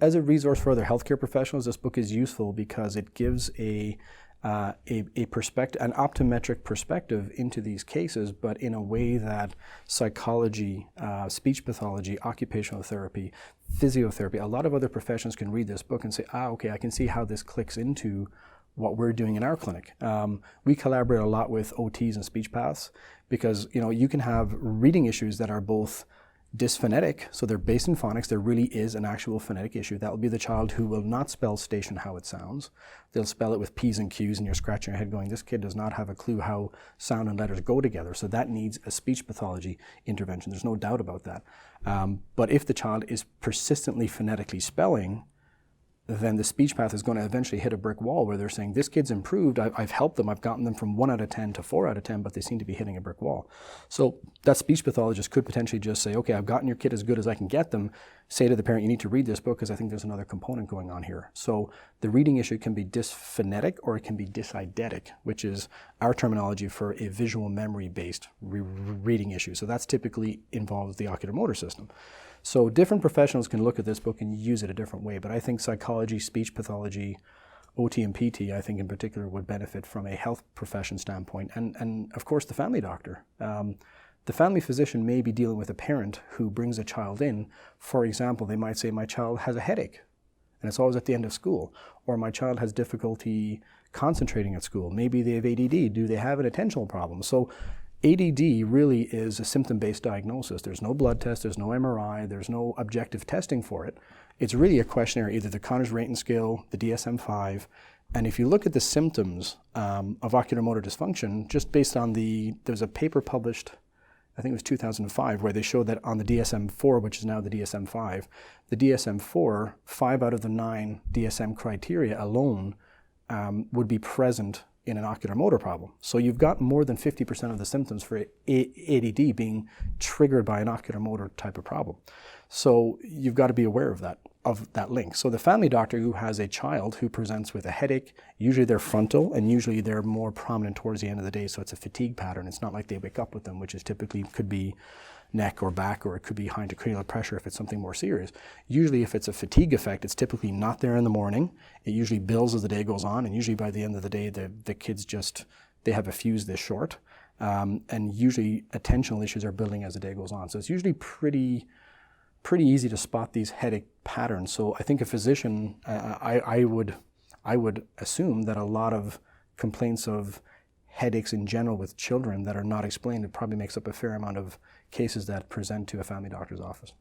as a resource for other healthcare professionals, this book is useful because it gives a perspective, an optometric perspective into these cases, but in a way that psychology, speech pathology, occupational therapy, physiotherapy, a lot of other professions can read this book and say, okay, I can see how this clicks into what we're doing in our clinic. We collaborate a lot with OTs and speech paths because you can have reading issues that are both dysphonetic, so they're based in phonics. There really is an actual phonetic issue. That will be the child who will not spell station how it sounds. They'll spell it with P's and Q's, and you're scratching your head going, this kid does not have a clue how sound and letters go together. So that needs a speech pathology intervention. There's no doubt about that. But if the child is persistently phonetically spelling, then the speech path is going to eventually hit a brick wall where they're saying, this kid's improved, I've helped them, I've gotten them from 1 out of 10 to 4 out of 10, but they seem to be hitting a brick wall. So that speech pathologist could potentially just say, okay, I've gotten your kid as good as I can get them, say to the parent, you need to read this book because I think there's another component going on here. So the reading issue can be dysphonetic or it can be dyseidetic, which is our terminology for a visual memory-based reading issue. So that's typically involves the oculomotor system. So different professionals can look at this book and use it a different way, but I think psychology, speech pathology, OT and PT, I think in particular, would benefit from a health profession standpoint, and of course the family doctor. The family physician may be dealing with a parent who brings a child in. For example, they might say, my child has a headache, and it's always at the end of school, or my child has difficulty concentrating at school. Maybe they have ADD. Do they have an attentional problem? So ADD really is a symptom-based diagnosis. There's no blood test, there's no MRI, there's no objective testing for it. It's really a questionnaire, either the Conners Rating Scale, the DSM-5, and if you look at the symptoms of oculomotor dysfunction, just based on there's a paper published, I think it was 2005, where they showed that on the DSM-4, which is now the DSM-5, the DSM-4, 5 out of the 9 DSM criteria alone would be present in an oculomotor problem. So you've got more than 50% of the symptoms for ADD being triggered by an oculomotor type of problem. So you've got to be aware of that link. So the family doctor who has a child who presents with a headache, usually they're frontal and usually they're more prominent towards the end of the day, so it's a fatigue pattern. It's not like they wake up with them, which is typically could be neck or back, or it could be high intracranial pressure if it's something more serious. Usually if it's a fatigue effect, it's typically not there in the morning. It usually builds as the day goes on, and usually by the end of the day, the kids they have a fuse this short. And usually attentional issues are building as the day goes on. So it's usually pretty easy to spot these headache patterns. So I think a physician, I would assume that a lot of complaints of headaches in general with children that are not explained, it probably makes up a fair amount of cases that present to a family doctor's office.